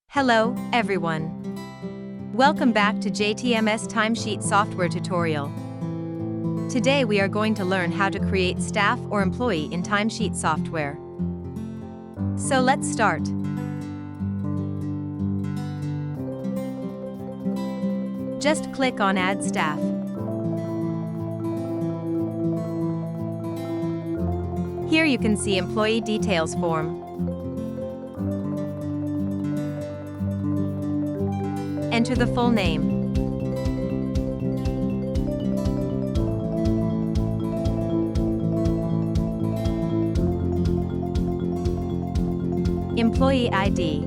Hello, everyone. Welcome back to JTMS Timesheet Software tutorial. Today we are going to learn how to create staff or employee in Timesheet software. So let's start. Just click on Add Staff. Here you can see Employee Details form. Enter the full name. Employee ID.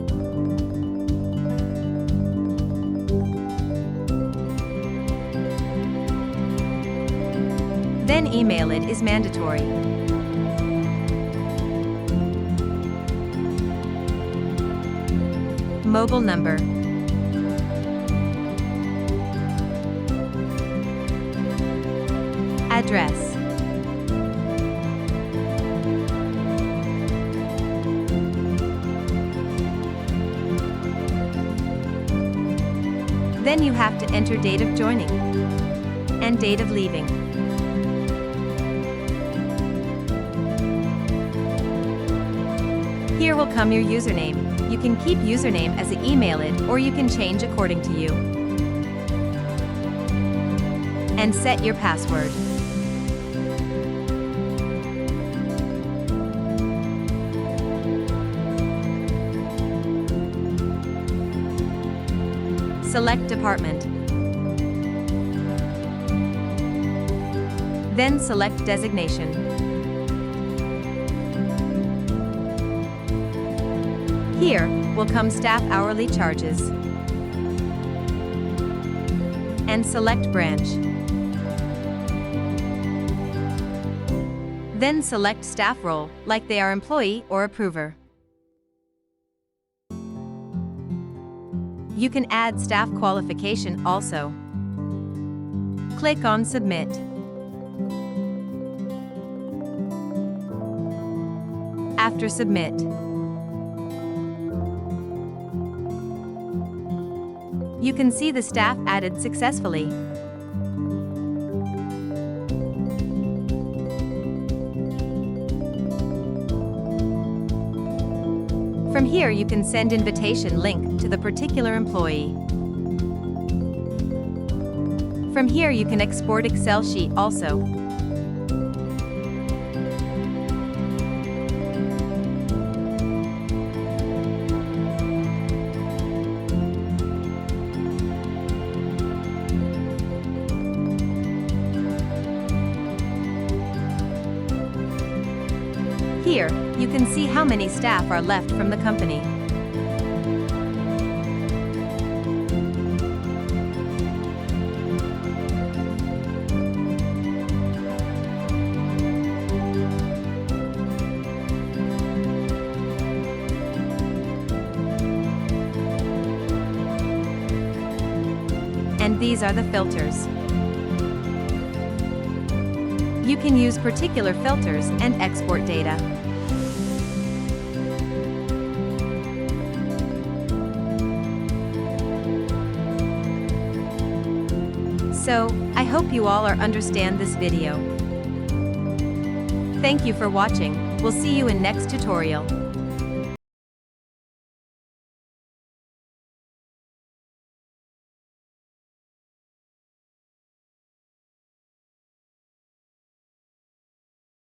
Then email it is mandatory. Mobile number. Address. Then you have to enter date of joining and date of leaving. Here will come your username. You can keep username as an email it, or you can change according to you. And set your password. Select Department. Then select Designation. Here will come Staff Hourly Charges. And select Branch. Then select Staff Role, like they are Employee or Approver. You can add staff qualification also. Click on Submit. After Submit, you can see the staff added successfully. From here you can send invitation link to the particular employee. From here you can export Excel sheet also. Here, you can see how many staff are left from the company. And these are the filters. You can use particular filters and export data. So, I hope you all understand this video. Thank you for watching. We'll see you in next tutorial.